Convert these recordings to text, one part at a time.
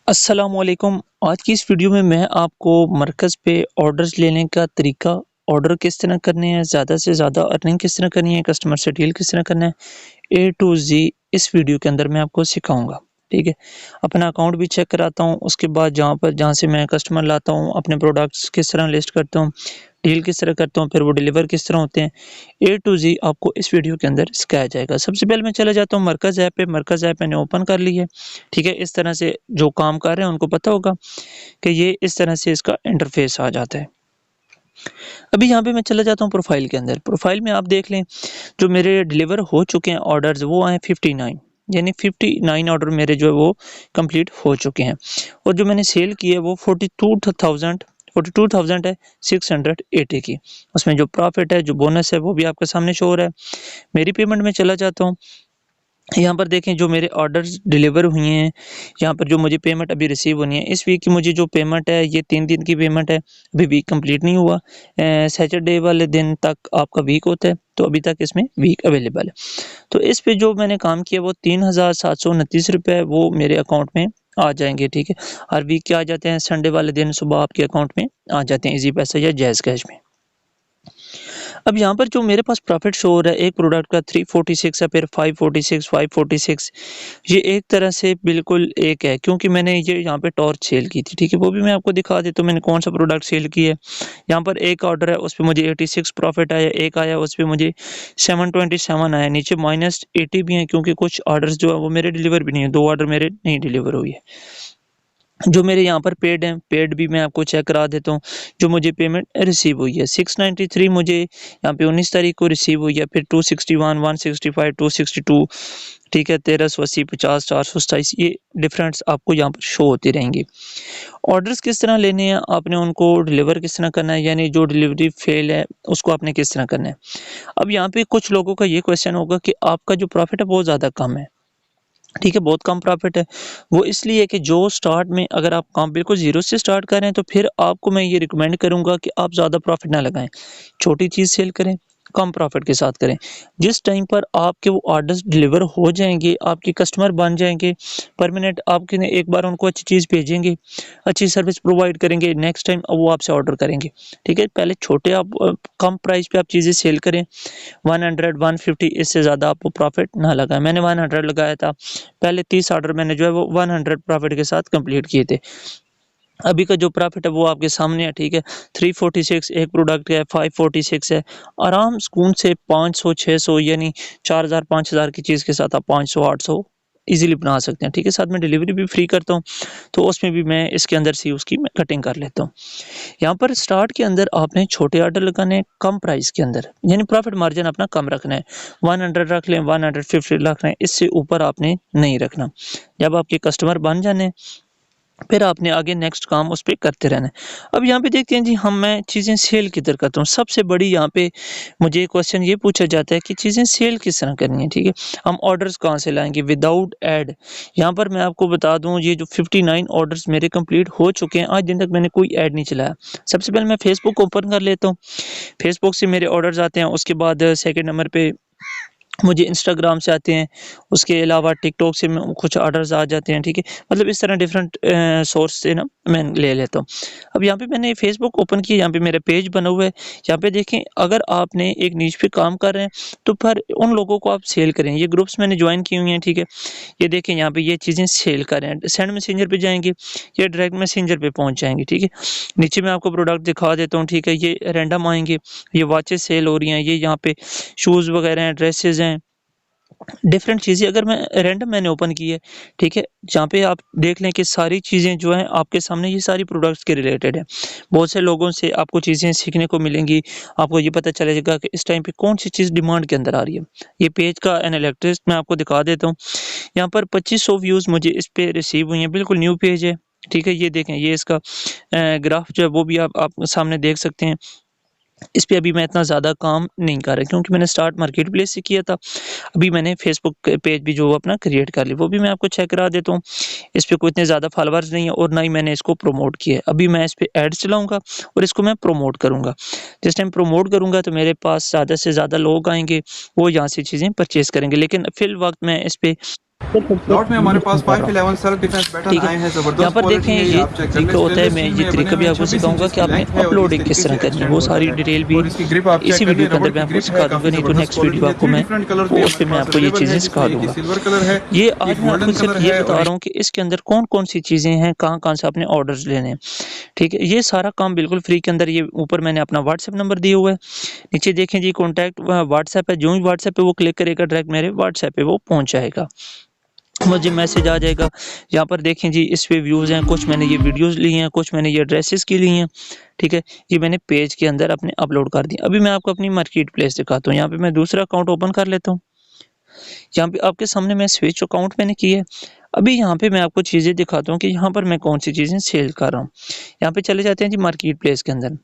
अस्सलामुअलैकुम। आज की इस वीडियो में मैं आपको मरकज़ पे ऑर्डर्स लेने का तरीका, ऑर्डर किस तरह करने हैं, ज़्यादा से ज़्यादा अर्निंग किस तरह करनी है, कस्टमर से डील किस तरह करना है, ए टू ज़ी इस वीडियो के अंदर मैं आपको सिखाऊँगा। ठीक है? अपना अकाउंट भी चेक कराता हूँ, उसके बाद जहाँ से मैं कस्टमर लाता हूँ, अपने प्रोडक्ट्स किस तरह लिस्ट करता हूँ, डील किस तरह करता हूँ, फिर वो डिलीवर किस तरह होते हैं, ए टू ज़ी आपको इस वीडियो के अंदर सिखाया जाएगा। सबसे पहले मैं चला जाता हूँ मरकज़ ऐप पे, मरकज़ ऐप मैंने ओपन कर ली है। ठीक है? इस तरह से जो काम कर रहे हैं उनको पता होगा कि ये इस तरह से इसका इंटरफ़ेस आ जाता है। अभी यहाँ पे मैं चला जाता हूँ प्रोफ़ाइल के अंदर। प्रोफ़ाइल में आप देख लें, जो मेरे डिलीवर हो चुके हैं ऑर्डर्स वो आए 59, यानी 59 ऑर्डर मेरे जो है वो कंप्लीट हो चुके हैं। और जो मैंने सेल की है वो 42,000 है 680 की। उसमें जो प्रॉफ़िट है, जो बोनस है वो भी आपके सामने शो हो रहा है। मेरी पेमेंट में चला जाता हूँ। यहाँ पर देखें जो मेरे ऑर्डर्स डिलीवर हुए हैं, यहाँ पर जो मुझे पेमेंट अभी रिसीव होनी है, इस वीक की मुझे जो पेमेंट है ये 3 दिन की पेमेंट है, अभी वीक कंप्लीट नहीं हुआ। सैटरडे वाले दिन तक आपका वीक होता है, तो अभी तक इसमें वीक अवेलेबल है। तो इस पे जो मैंने काम किया वो 3,729 रुपए वो मेरे अकाउंट में आ जाएँगे, ठीक है। हर वीक के आ जाते हैं, संडे वाले दिन सुबह आपके अकाउंट में आ जाते हैं, ईज़ी पैसा या जैज़ कैश में। अब यहाँ पर जो मेरे पास प्रॉफ़िट शो हो रहा है, एक प्रोडक्ट का 346 है, फिर 546, 546, ये एक तरह से बिल्कुल एक है, क्योंकि मैंने ये यहाँ पे टॉर्च सेल की थी, ठीक है? वो भी मैं आपको दिखा देता हूँ मैंने कौन-सा प्रोडक्ट सेल किया है। यहाँ पर एक ऑर्डर है, उसपे मुझे 86 प्रॉफ़िट आया, एक आया उसपे मुझे 727 आया, नीचे -80 भी हैं, क्योंकि कुछ ऑर्डर्स जो है वो मेरे डिलीवर भी नहीं है, 2 ऑर्डर मेरे नहीं डिलीवर हुई है। जो मेरे यहाँ पर पेड हैं, पेड भी मैं आपको चेक करा देता हूँ, जो मुझे पेमेंट रिसीव हुई है। 693 मुझे यहाँ पे 19 तारीख को रिसीव हुई है, फिर 261, 165, 262, ठीक है, 1380, 50, 427, ये डिफरेंस आपको यहाँ पर शो होती रहेंगी। ऑर्डर्स किस तरह लेने हैं, आपने उनको डिलीवर किस तरह करना है, यानी जो डिलीवरी फेल है, उसको आपने किस तरह करना है। अब यहाँ पे कुछ लोगों का ये क्वेश्चन होगा कि आपका जो प्रॉफ़िट है, बहुत ज़्यादा कम है। ठीक है, बहुत कम प्रॉफ़िट है। वो इसलिए है कि जो स्टार्ट में अगर आप काम बिल्कुल ज़ीरो से स्टार्ट कर रहे हैं, तो फिर आपको मैं ये रिकमेंड करूँगा कि आप ज़्यादा प्रॉफ़िट ना लगाएँ। छोटी चीज़ सेल करें, कम प्रॉफ़िट के साथ करें। जिस टाइम पर आपके वो ऑर्डर्स डिलीवर हो जाएँगे, आपके कस्टमर बन जाएँगे, परमानेंट आपके ने एक बार उनको अच्छी चीज़ भेजेंगे, अच्छी सर्विस प्रोवाइड करेंगे, नेक्स्ट टाइम वो आपसे ऑर्डर करेंगे। ठीक है? पहले छोटे आप कम प्राइस पे आप चीज़ें सेल करें, 100, 150 इससे ज़्यादा आपको प्रॉफ़िट ना लगाएँ। मैंने 100 लगाया था। पहले 30 ऑर्डर मैंने जो है वो 100 प्रॉफ़िट के साथ कंप्लीट किए थे। अभी का जो प्रॉफ़िट है वो आपके सामने है, ठीक है। 346 एक प्रोडक्ट का है, 546 है। आराम सुकून से 500, 600 यानी 4000, 5000 की चीज़ के साथ आप 500, 800 ईज़िली बना सकते हैं, ठीक है। साथ में डिलीवरी भी फ्री करता हूँ, तो उसमें भी मैं इसके अंदर से उसकी मैं कटिंग कर लेता हूँ। यहाँ पर स्टार्ट के अंदर आपने छोटे ऑर्डर लगाने हैं कम प्राइस के अंदर, यानी प्रॉफिट मार्जिन अपना कम रखना है। 100 रख लें, 150 रख लें, इससे ऊपर आपने नहीं रखना। जब आपके कस्टमर बन जाने, फिर आपने आगे नेक्स्ट काम उस पे करते रहना है। अब यहाँ पे देखते हैं जी, मैं चीज़ें सेल किधर करता हूँ। सबसे बड़ी यहाँ पे मुझे क्वेश्चन ये पूछा जाता है कि चीज़ें सेल किस तरह करनी है, ठीक है? हम ऑर्डर्स कहाँ से लाएँगे विदाउट ऐड? यहाँ पर मैं आपको बता दूँ, ये जो 59 ऑर्डर्स मेरे कंप्लीट हो चुके हैं, आज दिन तक मैंने कोई ऐड नहीं चलाया। सबसे पहले मैं फेसबुक ओपन कर लेता हूँ। फेसबुक से मेरे ऑर्डर्स आते हैं, उसके बाद सेकंड नंबर पे मुझे इंस्टाग्राम से आते हैं, उसके अलावा टिकटॉक से म कुछ ऑर्डर्स आ जाते हैं, ठीक है? मतलब इस तरह डिफरेंट सोर्स से ना मैं ले लेता हूँ। अब यहाँ पे मैंने फेसबुक ओपन किया, यहाँ पे मेरा पेज बना हुआ है। यहाँ पे देखें, अगर आपने एक नीश पे काम कर रहे हैं, तो फिर उन लोगों को आप सेल करें। ये ग्रुप्स मैंने जॉइन की हुई हैं, ठीक है? ये देखें, यहाँ पे ये चीज़ें सेल कर रहे हैं। सेंड मैसेंजर पे जाएँगे, ये डायरेक्ट मैसेंजर पे पहुँच जाएँगे, ठीक है? नीचे मैं आपको प्रोडक्ट दिखा देता हूँ, ठीक है? ये रैंडम आएँगे, ये वॉचेस सेल हो रही हैं, ये यहाँ पे शूज़ वगैरह हैं, ड्रेसेज़ हैं। डिफरेंट चीज़ें अगर मैं रैंडम मैंने ओपन की है, ठीक है? जहाँ पे आप देख लें कि सारी चीज़ें जो हैं आपके सामने, ये सारी प्रोडक्ट्स के रिलेटेड है। बहुत से लोगों से आपको चीज़ें सीखने को मिलेंगी, आपको ये पता चलेगा कि इस टाइम पे कौन-सी चीज़ डिमांड के अंदर आ रही है। ये पेज का एनालिटिक्स मैं आपको दिखा देता हूँ। यहाँ पर 2500 व्यूज़ मुझे इस पे रिसीव हुई हैं, बिल्कुल न्यू पेज है, ठीक है? ये देखें, ये इसका ग्राफ जो है वो भी आप सामने देख सकते हैं। इस पे अभी मैं इतना ज़्यादा काम नहीं कर रहा, क्योंकि मैंने स्टार्ट मार्केट प्लेस से किया था। अभी मैंने फेसबुक पेज भी जो अपना क्रिएट कर लिया, वो भी मैं आपको चेक करा देता हूँ। इस पे कोई इतने ज़्यादा फॉलोवर्स नहीं है और ना ही मैंने इसको प्रमोट किया है। अभी मैं इस पे एड्स चलाऊँगा और इसको मैं प्रमोट करूँगा। जिस टाइम प्रमोट करूँगा तो मेरे पास ज़्यादा से ज़्यादा लोग आएँगे, वो यहाँ से चीज़ें परचेज़ करेंगे। लेकिन फ़िल वक़्त मैं इस पे लॉट में हमारे पास 511 सेल्फ डिफेंस पैटर्न ठीक है। आए हैं, यहाँ जबरदस्त पर क्वालिटी देखें है, ये ये आप चेक कर लें। तरीका होता है, स्टेनलेस मैं स्टील ये में बने तरीका हुए भी हैं, आपको 26 सिखाऊंगा इंचेस कि की आपने लेंथ है और ये इस अपलोडिंग तरीके किस तरह से करनी है। एक्सटेंड वो होता सारी है। डिटेल भी और इसकी ग्रिप आप चेक इसी कर लें, वीडियो के अंदर रबड़ मैं की आपको ग्रिप है, सिखा दूंगा, काफी नहीं तो जबरदस्त नेक्स्ट वीडियो क्वालिटी है। आपको 3 मैं डिफरेंट कलर्स वो भी उस पे हमारे मैं पास आपको ये अवेलेबल चीज़ें है, सिखा जिसमें एक दूंगा। सिल्वर कलर है, ये आज एक मैं गोल्डन आपको सिर्फ कलर ये है और बता एक रहा हूँ कि इसके अंदर कौन-कौन सी चीज़ें हैं, कहाँ-कहाँ से आपने ऑर्डर्स लेने हैं। ठीक है, ये सारा काम बिल्कुल फ्री के अंदर, ये ऊपर मैंने अपना व्हाट्सएप नंबर दिया हुआ है। नीचे देखें जी कॉन्टैक्ट व्हाट्सएप है, जो भी व्हाट्सएप पे वो क्लिक करेगा डायरेक्ट मेरे व्हाट्सएप पे वो पहुँच जाएगा। मुझे मैसेज आ जाएगा। यहाँ पर देखें जी इस पे व्यूज़ हैं, कुछ मैंने ये वीडियोज़ ली हैं, कुछ मैंने ये ड्रेसेस की ली हैं, ठीक है? ये मैंने पेज के अंदर अपने अपलोड कर दी। अभी मैं आपको अपनी मार्केट प्लेस दिखाता हूँ। यहाँ पे मैं दूसरा अकाउंट ओपन कर लेता हूँ। यहाँ पे आपके सामने मैं स्विच अकाउंट मैंने की है। अभी यहाँ पे मैं आपको चीज़ें दिखाता हूँ कि यहाँ पर मैं कौन-सी चीज़ें सेल कर रहा हूँ। यहाँ पे चले जाते हैं जी मार्केट प्लेस के अंदर।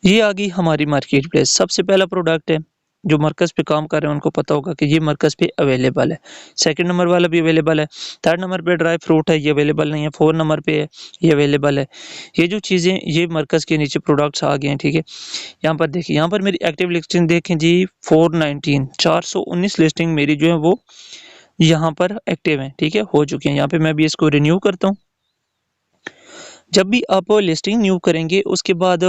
ये आ गई हमारी मार्केट प्लेस। सबसे पहला प्रोडक्ट है, जो मरकज़ पे काम कर रहे हैं उनको पता होगा कि ये मरकज़ पे अवेलेबल है। सेकंड नंबर वाला भी अवेलेबल है। थर्ड नंबर पे ड्राई फ्रूट है, ये अवेलेबल नहीं है। 4 नंबर पे है, ये अवेलेबल है। ये जो चीज़ें ये मरकज़ के नीचे प्रोडक्ट्स आ गए हैं, ठीक है? यहाँ पर देखिए, यहाँ पर मेरी एक्टिव लिस्टिंग देखें जी 419 419 लिस्टिंग मेरी जो है वो यहाँ पर एक्टिव है, ठीक है? हो चुकी है। यहाँ पे मैं अभी इसको रिन्यू करता हूँ। जब भी आप लिस्टिंग न्यू करेंगे उसके बाद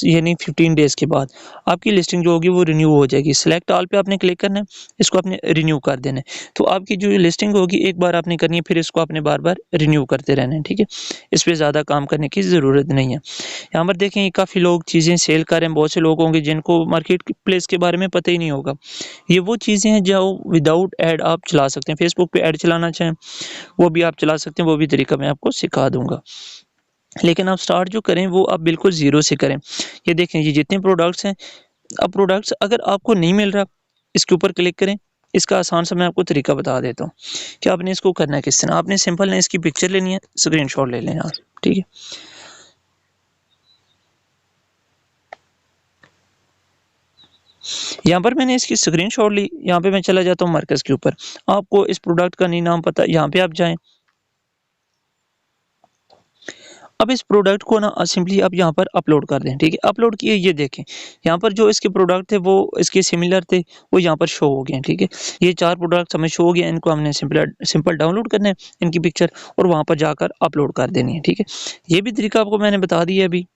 यानी 15 डेज़ के बाद आपकी लिस्टिंग जो होगी वो रिन्यू हो जाएगी। सिलेक्ट ऑल पे आपने क्लिक करना है, इसको आपने रिन्यू कर देना है। तो आपकी जो लिस्टिंग होगी एक बार आपने करनी है, फिर इसको आपने बार-बार रिन्यू करते रहना है, ठीक है? इस पे ज़्यादा काम करने की ज़रूरत नहीं है। यहाँ पर देखें काफ़ी लोग चीज़ें सेल कर रहे हैं, बहुत से लोग होंगे जिनको मार्केट प्लेस के बारे में पता ही नहीं होगा। ये वो चीज़ें हैं जो विदाउट ऐड आप चला सकते हैं। फेसबुक पे ऐड चलाना चाहें, वो भी आप चला सकते हैं, वो भी तरीका मैं आपको सिखा दूँगा। लेकिन आप स्टार्ट जो करें वो आप बिल्कुल ज़ीरो से करें। ये देखें ये जितने प्रोडक्ट्स हैं, अब प्रोडक्ट्स अगर आपको नहीं मिल रहा, इसके ऊपर क्लिक करें। इसका आसान सा मैं आपको तरीका बता देता हूँ कि आपने इसको करना है किस तरह। आपने सिंपल ना इसकी पिक्चर लेनी है, स्क्रीनशॉट ले लेना, ठीक है? यहाँ पर मैंने इसकी स्क्रीनशॉट ली, यहाँ पे मैं चला जाता हूँ मरकज़ के ऊपर। आपको इस प्रोडक्ट का नहीं नाम पता, यहाँ पे आप जाएँ। अब इस प्रोडक्ट को ना सिंपली आप यहाँ पर अपलोड कर दें, ठीक है? अपलोड किए, ये देखें, यहाँ पर जो इसके प्रोडक्ट थे वो इसके सिमिलर थे, वो यहाँ पर शो हो गए हैं, ठीक है? ये 4 प्रोडक्ट्स हमें शो हो गए हैं, इनको हमने सिंपल डाउनलोड करना है, इनकी पिक्चर, और वहाँ पर जाकर अपलोड कर देनी है, ठीक है? ये भी तरीका आपको मैंने बता दिया अभी।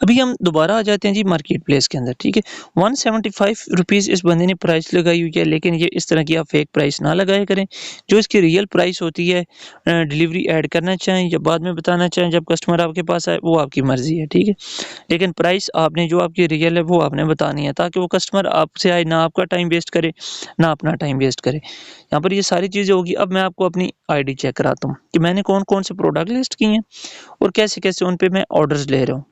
अभी हम दोबारा आ जाते हैं जी मार्केट प्लेस के अंदर, ठीक है? 175 रुपीज़ इस बंदे ने प्राइस लगाई हुई है, लेकिन ये इस तरह की आप फेक प्राइस ना लगाया करें। जो इसकी रियल प्राइस होती है, डिलीवरी ऐड करना चाहें या बाद में बताना चाहें जब कस्टमर आपके पास आए, वो आपकी मर्ज़ी है, ठीक है? लेकिन प्राइस आपने जो आपकी रियल है वो आपने बतानी है, ताकि वो कस्टमर आपसे आए, ना आपका टाइम वेस्ट करे, ना अपना टाइम वेस्ट करे। यहाँ पर ये सारी चीज़ें होगी। अब मैं आपको अपनी आईडी चेक कराता हूँ कि मैंने कौन-कौन से प्रोडक्ट लिस्ट किए हैं और कैसे-कैसे उन पे मैं ऑर्डर्स ले रहा हूँ।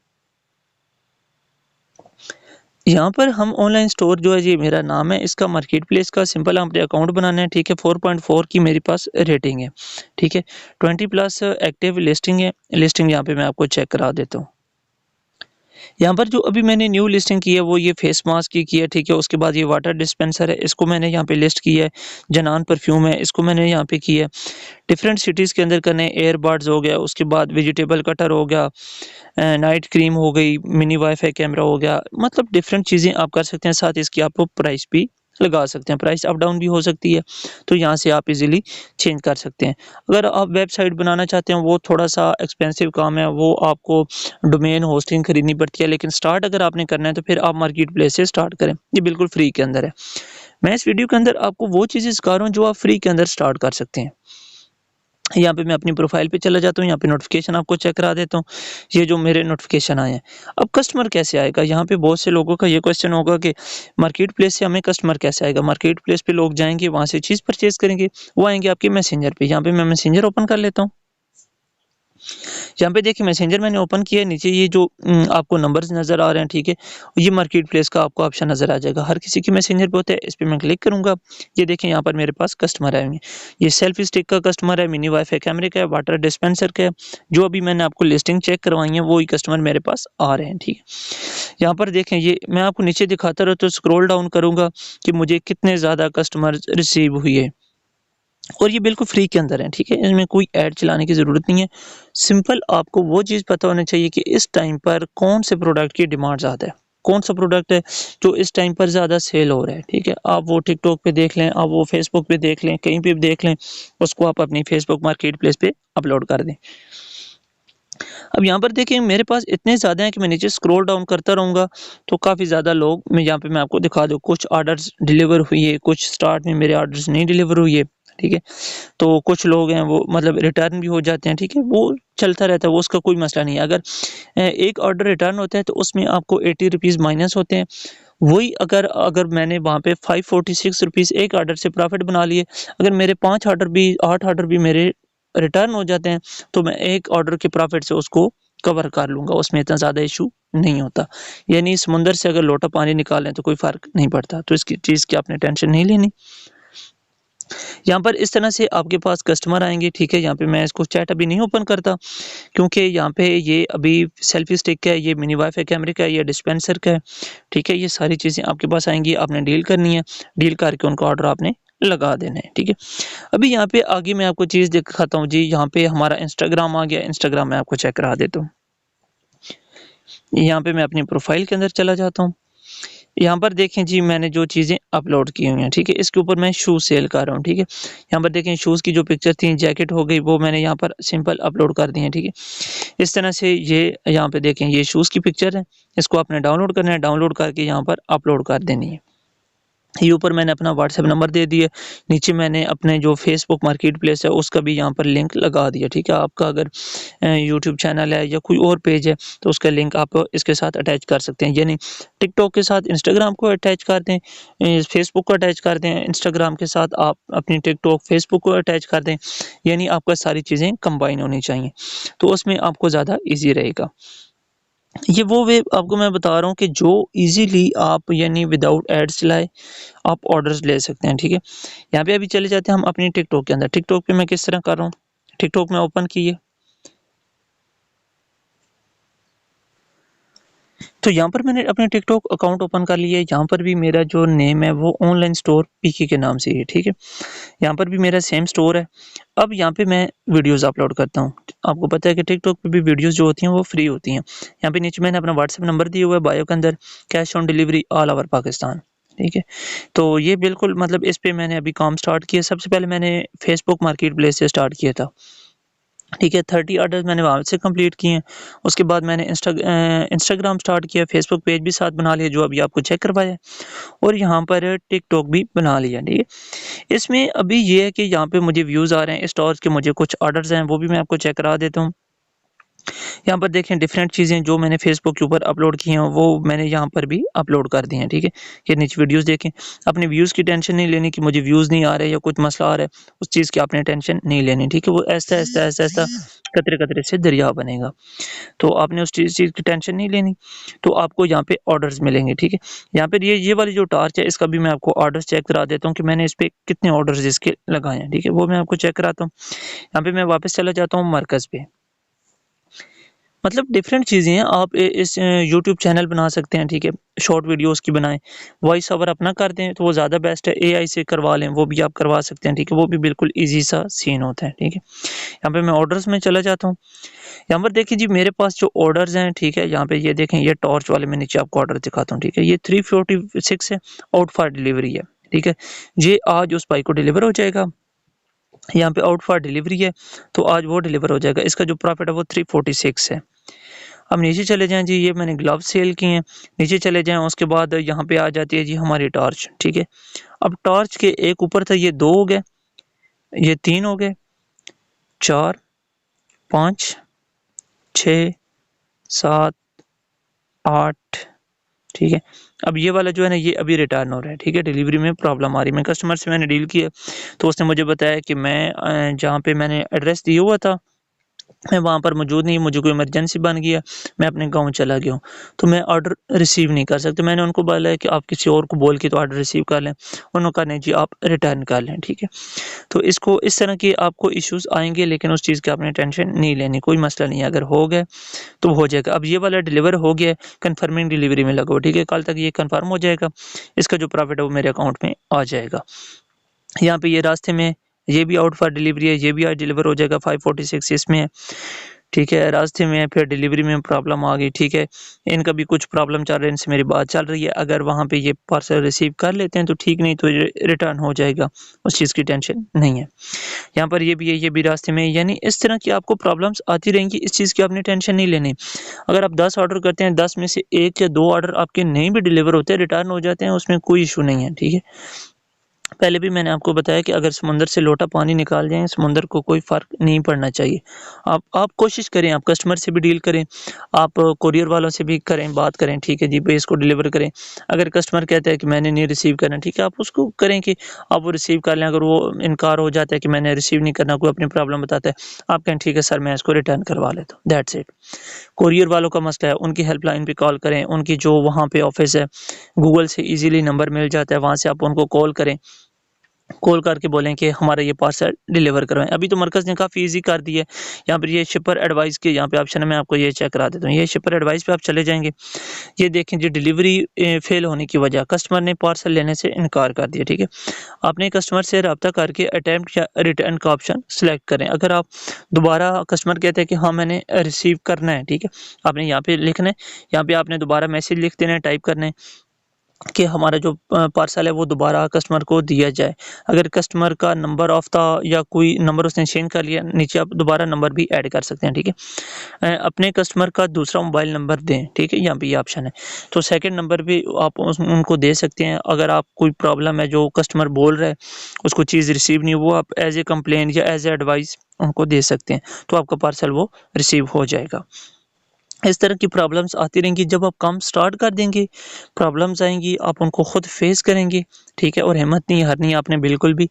यहाँ पर हम ऑनलाइन स्टोर जो है जी मेरा नाम है, इसका मार्केट प्लेस का सिंपल आपने अकाउंट बनाना है, ठीक है? 4.4 की मेरे पास रेटिंग है, ठीक है? 20 प्लस एक्टिव लिस्टिंग है। लिस्टिंग यहाँ पे मैं आपको चेक करा देता हूँ। यहाँ पर जो अभी मैंने न्यू लिस्टिंग की है वो ये फेस मास्क की है, ठीक है? उसके बाद ये वाटर डिस्पेंसर है, इसको मैंने यहाँ पे लिस्ट किया है। जनान परफ्यूम है, इसको मैंने यहाँ पे किया है। डिफरेंट सिटीज़ के अंदर करने, एयरबड्स हो गया, उसके बाद वेजिटेबल कटर हो गया, नाइट क्रीम हो गई, मिनी वाईफाई कैमरा हो गया, मतलब डिफरेंट चीज़ें आप कर सकते हैं। साथ इसकी आप प्राइस भी लगा सकते हैं, प्राइस अप डाउन भी हो सकती है, तो यहाँ से आप इजीली चेंज कर सकते हैं। अगर आप वेबसाइट बनाना चाहते हैं, वो थोड़ा-सा एक्सपेंसिव काम है, वो आपको डोमेन होस्टिंग खरीदनी पड़ती है, लेकिन स्टार्ट अगर आपने करना है तो फिर आप मार्केट प्लेस से स्टार्ट करें, ये बिल्कुल फ्री के अंदर है। मैं इस वीडियो के अंदर आपको वो चीज़ें सिखा रहा हूँ जो आप फ्री के अंदर स्टार्ट कर सकते हैं। यहाँ पे मैं अपनी प्रोफ़ाइल पे चला जाता हूँ, यहाँ पे नोटिफ़िकेशन आपको चेक करा देता हूँ। ये जो मेरे नोटिफ़िकेशन आए हैं। अब कस्टमर कैसे आएगा? यहाँ पे बहुत से लोगों का ये क्वेश्चन होगा कि मार्केट प्लेस से हमें कस्टमर कैसे आएगा? मार्केट प्लेस पे लोग जाएँगे, वहाँ से चीज़ परचेज़ करेंगे, वो आएँगे आपके मैसेंजर पे। यहाँ पे मैं मैसेंजर ओपन कर लेता हूँ। यहाँ पे देखिए मैसेंजर मैंने ओपन किया है, नीचे ये जो आपको नंबर्स नज़र आ रहे हैं, ठीक है? ये मार्केट प्लेस का आपको ऑप्शन नज़र आ जाएगा। हर किसी के मैसेंजर पे होता है, इस पे मैं क्लिक करूँगा। ये देखें यहाँ पर मेरे पास कस्टमर आए हुए हैं। ये सेल्फी स्टिक का कस्टमर है, मिनी वाईफाई कैमरे का है, वाटर डिस्पेंसर का है। जो अभी मैंने आपको लिस्टिंग चेक करवाई है, वो ही कस्टमर मेरे पास आ रहे हैं, ठीक है? यहाँ पर देखें ये मैं आपको नीचे दिखाता रहता हूँ, स्क्रॉल डाउन करूँगा कि मुझे कितने ज़्यादा कस्टमर्स रिसीव हुए। और ये बिल्कुल फ्री के अंदर है, ठीक है। इसमें कोई ऐड चलाने की ज़रूरत नहीं है। सिंपल आपको वो चीज़ पता होनी चाहिए कि इस टाइम पर कौन से प्रोडक्ट की डिमांड ज़्यादा है, कौन सा प्रोडक्ट है जो इस टाइम पर ज़्यादा सेल हो रहा है, ठीक है। आप वो टिकटॉक पे देख लें, आप वो फेसबुक पे देख लें, कहीं पे भी देख लें, उसको आप अपनी फेसबुक मार्केट प्लेस पे अपलोड कर दें। अब यहाँ पर देखिए मेरे पास इतने ज़्यादा हैं कि मैं नीचे स्क्रॉल डाउन करता रहूँगा तो काफ़ी ज़्यादा लोग, मैं यहाँ पे मैं आपको दिखा दूँ, कुछ ऑर्डर्स डिलीवर हुई है, कुछ स्टार्ट में मेरे ऑर्डर्स नहीं डिलीवर हुई है, ठीक है। तो कुछ लोग हैं वो मतलब रिटर्न भी हो जाते हैं, ठीक है, वो चलता रहता है, वो उसका कोई मसला नहीं है। अगर एक ऑर्डर रिटर्न होता है तो उसमें आपको 80 रुपीज़ माइनस होते हैं। वही अगर अगर मैंने वहाँ पे 546 रुपीज़ एक ऑर्डर से प्रॉफिट बना लिए, अगर मेरे 8 ऑर्डर भी मेरे रिटर्न हो जाते हैं तो मैं एक ऑर्डर के प्रॉफिट से उसको कवर कर लूँगा, उसमें इतना ज़्यादा इशू नहीं होता। यानी समुंदर से अगर लोटा पानी निकालें तो कोई फ़र्क नहीं पड़ता, तो इसकी चीज़ की आपने टेंशन नहीं लेनी। यहाँ पर इस तरह से आपके पास कस्टमर आएँगे, ठीक है। यहाँ पे मैं इसको चैट अभी नहीं ओपन करता क्योंकि यहाँ पे ये अभी सेल्फी स्टिक का है, ये मिनी वाईफाई कैमरे का है, ये डिस्पेंसर का है, ठीक है। ये सारी चीज़ें आपके पास आएँगी, आपने डील करनी है, डील करके उनको ऑर्डर आपने लगा देना है, ठीक है। अभी यहाँ पे आगे मैं आपको चीज़ दिखाता हूँ जी, यहाँ पे हमारा इंस्टाग्राम आ गया, इंस्टाग्राम मैं आपको चेक करा देता हूँ। यहाँ पे मैं अपनी प्रोफाइल के अंदर चला जाता हूँ। यहाँ पर देखें जी मैंने जो चीज़ें अपलोड की हुई हैं, ठीक है, इसके ऊपर मैं शूज़ सेल कर रहा हूँ, ठीक है। यहाँ पर देखें शूज़ की जो पिक्चर थी, जैकेट हो गई, वो मैंने यहाँ पर सिंपल अपलोड कर दी है, ठीक है। इस तरह से ये यहाँ पे देखें ये शूज़ की पिक्चर है, इसको आपने डाउनलोड करना है, डाउनलोड करके यहाँ पर अपलोड कर देनी है। ये ऊपर मैंने अपना व्हाट्सएप नंबर दे दिया, नीचे मैंने अपने जो फेसबुक मार्केट प्लेस है उसका भी यहाँ पर लिंक लगा दिया, ठीक है। आपका अगर यूट्यूब चैनल है या कोई और पेज है तो उसका लिंक आप इसके साथ अटैच कर सकते हैं, यानी टिकटॉक के साथ इंस्टाग्राम को अटैच कर दें, फेसबुक को अटैच कर दें, इंस्टाग्राम के साथ आप अपनी टिकटॉक फेसबुक को अटैच कर दें, यानी आपका सारी चीज़ें कंबाइन होनी चाहिए, तो उसमें आपको ज़्यादा ईजी रहेगा। ये वो वे आपको मैं बता रहा हूँ कि जो इजीली आप यानी विदाउट एड्स चलाए आप ऑर्डर्स ले सकते हैं, ठीक है। यहाँ पे अभी चले जाते हैं हम अपनी टिकटॉक के अंदर। टिकटॉक पे मैं किस तरह कर रहा हूँ, टिकटॉक में ओपन की है, तो यहाँ पर मैंने अपने टिकटॉक अकाउंट ओपन कर लिया है। यहाँ पर भी मेरा जो नेम है वो ऑनलाइन स्टोर पीके के नाम से है, ठीक है। यहाँ पर भी मेरा सेम स्टोर है। अब यहाँ पे मैं वीडियोस अपलोड करता हूँ। आपको पता है कि टिकटॉक पे भी वीडियोस जो होती हैं वो फ्री होती हैं। यहाँ पे नीचे मैंने अपना व्हाट्सएप नंबर दिया हुआ है बायो के अंदर, cash on delivery all over Pakistan, ठीक है। तो ये बिल्कुल मतलब इस पे मैंने अभी काम स्टार्ट किया। सबसे पहले मैंने फेसबुक मार्केट प्लेस से स्टार्ट किया था, ठीक है। 30 ऑर्डर्स मैंने वहाँ से कंप्लीट किए हैं। उसके बाद मैंने इंस्टाग्राम स्टार्ट किया, फेसबुक पेज भी साथ बना लिया जो अभी आपको चेक करवाया, और यहाँ पर टिकटॉक भी बना लिया, ठीक है। इसमें अभी ये है कि यहाँ पे मुझे व्यूज़ आ रहे हैं, स्टोर्स के मुझे कुछ ऑर्डर्स हैं, वो भी मैं आपको चेक करा देता हूँ। यहाँ पर देखें डिफरेंट चीज़ें जो मैंने फेसबुक के ऊपर अपलोड की हैं वो मैंने यहाँ पर भी अपलोड कर दी हैं, ठीक है। ये नीचे वीडियोस देखें। अपने व्यूज़ की टेंशन नहीं लेनी कि मुझे व्यूज़ नहीं आ रहे या कुछ मसला आ रहा है, उस चीज़ की आपने टेंशन नहीं लेनी, ठीक है। वो ऐसा कतरे कतरे से दरिया बनेगा, तो आपने उस चीज़ की टेंशन नहीं लेनी। तो आपको यहाँ पे ऑर्डर्स मिलेंगे, ठीक है। यहाँ पर ये वाली जो टार्च है इसका भी मैं आपको ऑर्डर्स चेक करा देता हूँ कि मैंने इस पर कितने ऑर्डर्स इसके लगाए हैं, ठीक है, वो मैं आपको चेक कराता हूँ। यहाँ पे मैं वापस चला जाता हूँ मरकज़ पे। मतलब डिफरेंट चीज़ें हैं, आप इस यूट्यूब चैनल बना सकते हैं, ठीक है, शॉर्ट वीडियोस की बनाएं, वॉइस ओवर अपना कर दें तो वो ज़्यादा बेस्ट है। एआई से करवा लें, वो भी आप करवा सकते हैं, ठीक है, वो भी बिल्कुल इजी सा सीन होता है, ठीक है। यहाँ पे मैं ऑर्डर्स में चला जाता हूँ। यहाँ पर देखिए जी मेरे पास जो ऑर्डर्स हैं, ठीक है, यहाँ पे ये देखें, ये टॉर्च वाले मैं नीचे आपको ऑर्डर दिखाता हूँ, ठीक है। ये 346 है, आउट फॉर डिलीवरी है, ठीक है। ये आज उस भाई को डिलीवर हो जाएगा। यहाँ पे आउट फॉर डिलीवरी है तो आज वो डिलीवर हो जाएगा। इसका जो प्रॉफिट है वो 346 है। अब नीचे चले जाएं जी, ये मैंने ग्लव सेल किए हैं। नीचे चले जाएं, उसके बाद यहाँ पे आ जाती है जी हमारी टॉर्च, ठीक है। अब टॉर्च के एक ऊपर था, ये 2 हो गए, ये 3 हो गए, 4 5 6 7 8, ठीक है। अब ये वाला जो है ना ये अभी रिटर्न हो रहा है, ठीक है, डिलीवरी में प्रॉब्लम आ रही है। मैं कस्टमर से मैंने डील किया तो उसने मुझे बताया कि मैं जहाँ पे मैंने एड्रेस दिया हुआ था मैं वहाँ पर मौजूद नहीं, मुझे कोई इमरजेंसी बन गया, मैं अपने गाँव चला गया हूँ, तो मैं ऑर्डर रिसीव नहीं कर सकता। मैंने उनको बोला है कि आप किसी और को बोल के तो ऑर्डर रिसीव कर लें, उन्होंने कहा नहीं जी आप रिटर्न कर लें, ठीक है। तो इसको इस तरह के आपको इश्यूज़ आएँगे, लेकिन उस चीज़ की आपने टेंशन नहीं लेनी, कोई मसला नहीं है, अगर हो गए तो हो जाएगा। अब ये वाला डिलीवर हो गया है, कन्फर्मिंग डिलीवरी में लगो, ठीक है, कल तक ये कन्फर्म हो जाएगा, इसका जो प्रॉफिट है वो मेरे अकाउंट में आ जाएगा। यहाँ पे ये रास्ते में ये भी आउट फॉर डिलीवरी है, ये भी आज डिलीवर हो जाएगा 546 इसमें है, ठीक है। रास्ते में है, फिर डिलीवरी में प्रॉब्लम आ गई, ठीक है। इनका भी कुछ प्रॉब्लम चल रहा है, इनसे मेरी बात चल रही है, अगर वहाँ पे ये पार्सल रिसीव कर लेते हैं तो ठीक, नहीं तो रिटर्न हो जाएगा, उस चीज़ की टेंशन नहीं है। यहाँ पर ये भी है, ये भी रास्ते में है, यानी इस तरह की आपको प्रॉब्लम्स आती रहेंगी, इस चीज़ की आपने टेंशन नहीं लेनी। अगर आप 10 ऑर्डर करते हैं, 10 में से 1 या 2 ऑर्डर आपके नहीं भी डिलीवर होते, रिटर्न हो जाते हैं, उसमें कोई इशू नहीं है, ठीक है। पहले भी मैंने आपको बताया कि अगर समुंदर से लोटा पानी निकाल जाएँ, समुंदर को कोई फ़र्क नहीं पड़ना चाहिए। आप कोशिश करें, आप कस्टमर से भी डील करें, आप कोरियर वालों से भी करें, बात करें, ठीक है जी, भई इसको डिलीवर करें। अगर कस्टमर कहता है कि मैंने नहीं रिसीव करना, ठीक है, आप उसको करें कि आप वो रिसीव कर लें। अगर वो इनकार हो जाता है कि मैंने रिसीव नहीं करना, कोई अपनी प्रॉब्लम बताता है, आप कहें ठीक है सर, मैं इसको रिटर्न करवा लेता हूँ, दैट्स इट। कोरियर वालों का मसला है, उनकी हेल्पलाइन पे कॉल करें, उनकी जो वहाँ पे ऑफ़िस है, गूगल से ईज़िली नंबर मिल जाता है, वहाँ से आप उनको कॉल करें। कॉल करके बोलें कि हमारा ये पार्सल डिलीवर करवाएँ। अभी तो मरकज़ ने काफ़ी ईज़ी कर दिया है। यहाँ पर ये शिपर एडवाइस के यहाँ पे ऑप्शन है, मैं आपको ये चेक करा देता हूँ। ये शिपर एडवाइस पे आप चले जाएँगे। ये देखें जी, डिलीवरी फ़ेल होने की वजह, कस्टमर ने पार्सल लेने से इनकार कर दिया, ठीक है। आपने कस्टमर से राब्ता करके अटेम्प्ट या रिटर्न का ऑप्शन सेलेक्ट करें। अगर आप दोबारा कस्टमर कहते हैं कि हाँ, मैंने रिसीव करना है, ठीक है। आपने यहाँ पे लिखना है, यहाँ पे आपने दोबारा मैसेज लिख देना है, टाइप करना है कि हमारा जो पार्सल है वो दोबारा कस्टमर को दिया जाए। अगर कस्टमर का नंबर ऑफ था या कोई नंबर उसने चेंज कर लिया, नीचे आप दोबारा नंबर भी ऐड कर सकते हैं, ठीक है। अपने कस्टमर का दूसरा मोबाइल नंबर दें, ठीक है, यहाँ पे ये ऑप्शन है। तो सेकंड नंबर भी आप उनको दे सकते हैं। अगर आप कोई प्रॉब्लम है, जो कस्टमर बोल रहा है उसको चीज़ रिसीव नहीं, वो आप एज ए कंप्लेन या एज ए एडवाइस उनको दे सकते हैं, तो आपका पार्सल वो रिसीव हो जाएगा। इस तरह की प्रॉब्लम्स आती रहेंगी। जब आप काम स्टार्ट कर देंगे, प्रॉब्लम्स आएँगी, आप उनको खुद फेस करेंगे, ठीक है, और हिम्मत नहीं हारनी है आपने बिल्कुल भी।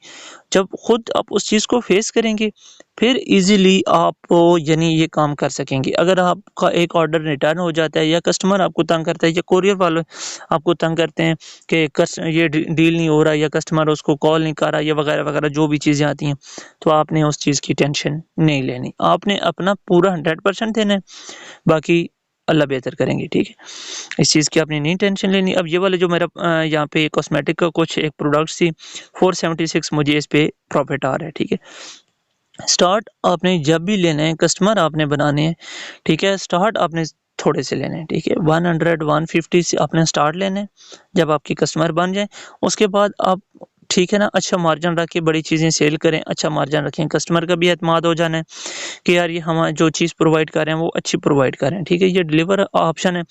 जब खुद आप उस चीज़ को फेस करेंगे, फिर ईज़िली आप यानी ये काम कर सकेंगे। अगर आपका एक ऑर्डर रिटर्न हो जाता है, या कस्टमर आपको तंग करता है, या कोरियर वाले आपको तंग करते हैं कि ये डील नहीं हो रहा, या कस्टमर उसको कॉल नहीं कर रहा, या वगैरह-वगैरह जो भी चीज़ें आती हैं, तो आपने उस चीज़ की टेंशन नहीं लेनी। आपने अपना पूरा 100% देना है, बाकी अल्लाह बेहतर करेंगे, ठीक है। इस चीज़ की आपने नहीं टेंशन लेनी। अब ये वाला जो मेरा यहाँ पे कॉस्मेटिक का कुछ एक प्रोडक्ट्स थी, 476 मुझे इस पे प्रॉफ़िट आ रहा है, ठीक है। स्टार्ट आपने जब भी लेना है, कस्टमर आपने बनाने हैं, ठीक है, स्टार्ट आपने थोड़े से लेने हैं, ठीक है। 100 150 से आपने स्टार्ट लेने हैं। जब आपके कस्टमर बन जाएँ, उसके बाद आप, ठीक है ना, अच्छा मार्जिन रख के बड़ी चीज़ें सेल करें, अच्छा मार्जिन रखें, कस्टमर का भी एतमाद हो जाना है कि यार ये हम जो चीज़ प्रोवाइड कर रहे हैं वो अच्छी प्रोवाइड कर रहे हैं, ठीक है। ये डिलीवर ऑप्शन है,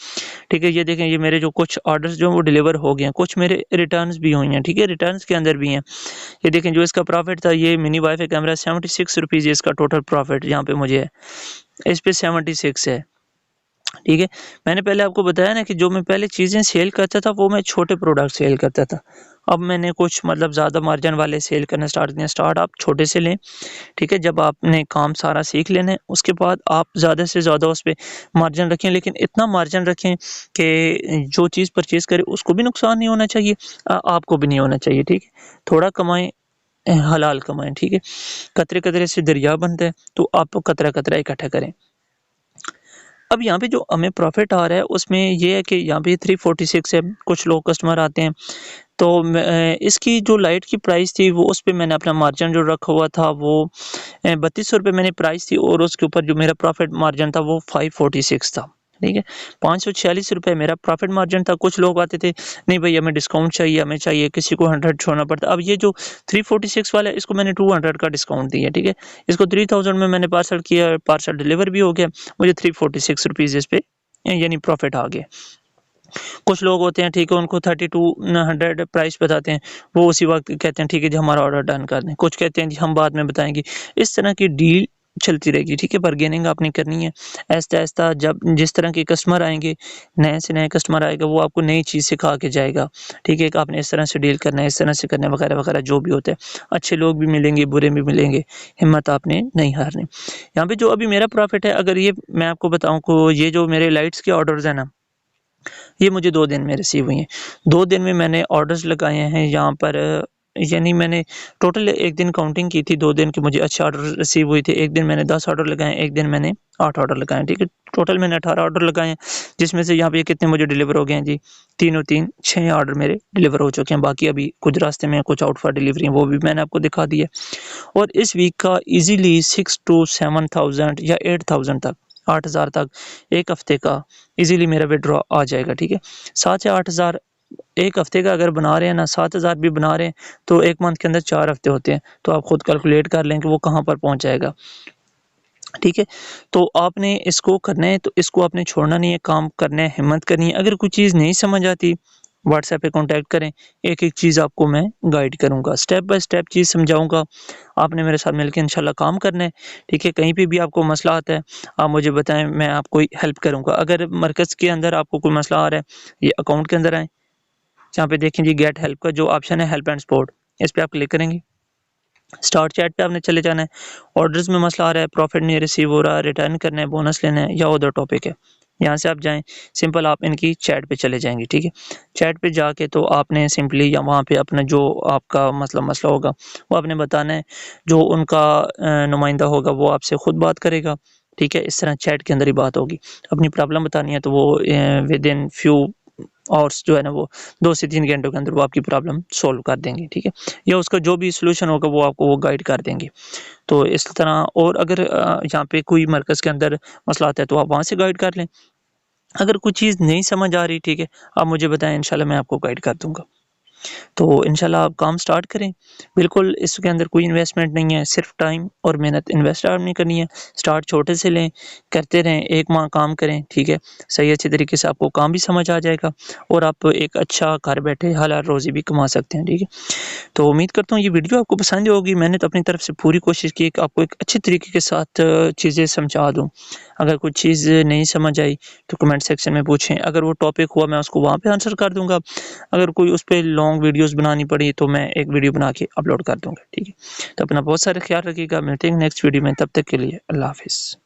ठीक है। ये देखें, ये मेरे जो कुछ ऑर्डर्स जो हैं वो डिलीवर हो गए हैं, कुछ मेरे रिटर्न्स भी हुई हैं, ठीक है, रिटर्न्स के अंदर भी हैं। ये देखें, जो इसका प्रॉफिट था, ये मिनी वाईफाई कैमरा 76 रुपीज़, इसका टोटल प्रॉफिट यहाँ पे मुझे है, इस पे 76 है, ठीक है। मैंने पहले आपको बताया ना कि जो मैं पहले चीज़ें सेल करता था वो मैं छोटे प्रोडक्ट सेल करता था। अब मैंने कुछ मतलब ज़्यादा मार्जिन वाले सेल करना स्टार्ट किए। स्टार्ट आप छोटे से लें, ठीक है। जब आपने काम सारा सीख लेना है, उसके बाद आप ज़्यादा से ज़्यादा उस पे मार्जिन रखें, लेकिन इतना मार्जिन रखें कि जो चीज़ परचेज़ करें उसको भी नुकसान नहीं होना चाहिए, आपको भी नहीं होना चाहिए, ठीक है। थोड़ा कमाएँ, हलाल कमाएँ, ठीक है। कतरे-कतरे से दरिया बनता है, तो आप कतरा-कतरा इकट्ठा करें। अब यहाँ पे जो हमें प्रॉफ़िट आ रहा है उसमें ये है कि यहाँ पे 346 है, कुछ लोग कस्टमर आते हैं, तो इसकी जो लाइट की प्राइस थी वो उस पे मैंने अपना मार्जिन जो रखा हुआ था वो 3200 रुपये मैंने प्राइस थी, और उसके ऊपर जो मेरा प्रॉफ़िट मार्जिन था वो 546 था, ठीक है। 546 रुपये मेरा प्रॉफ़िट मार्जिन था। कुछ लोग आते थे, नहीं भई हमें डिस्काउंट चाहिए, हमें चाहिए, किसी को 100 छोड़ना पड़ता। अब ये जो 346 वाला है, इसको मैंने 200 का डिस्काउंट दिया, ठीक है। इसको 3000 में मैंने पार्सल किया, पार्सल डिलीवर भी हो गया, मुझे 346 रुपीज़ इस पे यानी प्रॉफ़िट आ गया। कुछ लोग होते हैं, ठीक है, उनको 3200 प्राइस बताते हैं, वो उसी वक़्त कहते हैं ठीक है जी हमारा ऑर्डर डन कर दें। कुछ कहते हैं जी हम बाद में बताएँगे। इस तरह की डील चलती रहेगी, ठीक है। बार्गेनिंग आपने करनी है। आहिस्ता-आहिस्ता जब जिस तरह के कस्टमर आएँगे, नए से नए कस्टमर आएगा, वो आपको नई चीज़ सिखा के जाएगा, ठीक है। कि आपने इस तरह से डील करना है, इस तरह से करना है, वगैरह-वगैरह जो भी होता है। अच्छे लोग भी मिलेंगे, बुरे भी मिलेंगे, हिम्मत आपने नहीं हारनी। यहाँ पे जो अभी मेरा प्रॉफ़िट है, अगर ये मैं आपको बताऊँ को ये जो मेरे लाइट्स के ऑर्डर्स हैं ना, ये मुझे 2 दिन में रिसीव हुई हैं। 2 दिन में मैंने ऑर्डर्स लगाए हैं यहाँ पर यानी मैंने टोटल एक दिन काउंटिंग की थी, 2 दिन के मुझे अच्छे ऑर्डर रिसीव हुए थे। एक दिन मैंने 10 ऑर्डर लगाए, एक दिन मैंने 8 ऑर्डर लगाए, ठीक है। टोटल मैंने 18 ऑर्डर लगाए हैं, जिसमें से यहाँ पे कितने मुझे डिलीवर हो गए हैं जी, 3 और 3 6 ऑर्डर मेरे डिलीवर हो चुके हैं। बाकी अभी कुछ रास्ते में, कुछ आउट फॉर डिलीवरी हैं, वो भी मैंने आपको दिखा दिया। और इस वीक का ईज़िली 6 टू 7,000 या 8,000 तक, 8,000 तक एक हफ्ते का ईज़िली मेरा विथड्रॉ आ जाएगा, ठीक है। 7 से 8,000 एक हफ्ते का अगर बना रहे हैं ना, 7,000 भी बना रहे हैं, तो 1 मंथ के अंदर 4 हफ्ते होते हैं, तो आप खुद कैलकुलेट कर लें कि वो कहाँ पर पहुँच जाएगा, ठीक है। तो आपने इसको करना है, तो इसको आपने छोड़ना नहीं है, काम करना है, हिम्मत करनी है। अगर कोई चीज़ नहीं समझ आती, व्हाट्सएप पे कॉन्टैक्ट करें, एक-एक चीज़ आपको मैं गाइड करूँगा, स्टेप बाय स्टेप चीज़ समझाऊँगा। आपने मेरे साथ मिलके इंशाल्लाह काम करना है, ठीक है। कहीं पे भी आपको मसला आता है, आप मुझे बताएँ, मैं आपको हेल्प करूँगा। अगर मरकज़ के अंदर आपको कोई मसला आ रहा है, ये अकाउंट के अंदर आएँ, जहाँ पे देखें जी गेट हेल्प का जो ऑप्शन है, हेल्प एंड सपोर्ट, इस पे आप क्लिक करेंगे। स्टार्ट चैट पे आपने चले जाना है। ऑर्डर्स में मसला आ रहा है, प्रॉफिट नहीं रिसीव हो रहा, रिटर्न करना है, बोनस लेना है, या अदर टॉपिक है, यहाँ से आप जाएँ, सिंपल आप इनकी चैट पे चले जाएंगे, ठीक है। चैट पे जाके तो आपने सिंपली या वहाँ पे अपना जो आपका मसला होगा वो आपने बताना है। जो उनका नुमाइंदा होगा वो आपसे खुद बात करेगा, ठीक है। इस तरह चैट के अंदर ही बात होगी। अपनी प्रॉब्लम बतानी है तो वो विद इन फ्यू आवर्स जो है ना, वो 2 से 3 घंटों के अंदर वो आपकी प्रॉब्लम सॉल्व कर देंगे, ठीक है। या उसका जो भी सॉल्यूशन होगा वो आपको वो गाइड कर देंगे। तो इस तरह, और अगर यहाँ पे कोई मरकज़ के अंदर मसला आता है तो आप वहाँ से गाइड कर लें। अगर कोई चीज़ नहीं समझ आ रही, ठीक है, आप मुझे बताएं, इंशाल्लाह मैं आपको गाइड कर दूँगा। तो इंशाल्लाह आप काम स्टार्ट करें। बिल्कुल इसके अंदर कोई इन्वेस्टमेंट नहीं है, सिर्फ टाइम और मेहनत इन्वेस्ट आपने करनी है। स्टार्ट छोटे से लें, करते रहें, 1 माह काम करें, ठीक है। सही अच्छे तरीके से आपको काम भी समझ आ जाएगा और आप एक अच्छा घर बैठे हलाल रोज़ी भी कमा सकते हैं, ठीक है। तो उम्मीद करता हूँ ये वीडियो आपको पसंद होगी। मैंने तो अपनी तरफ से पूरी कोशिश की कि आपको एक अच्छे तरीके के साथ चीज़ें समझा दूँ। अगर कुछ चीज़ नहीं समझ आई तो कमेंट सेक्शन में पूछें, अगर वो टॉपिक हुआ मैं उसको वहाँ पे आंसर कर दूँगा। अगर कोई उस पे लॉन्ग वीडियोज़ बनानी पड़ी तो मैं एक वीडियो बना के अपलोड कर दूँगा, ठीक है। तो अपना बहुत सारा ख्याल रखिएगा, मिलते हैं नेक्स्ट वीडियो में, तब तक के लिए अल्लाह हाफ़िज़।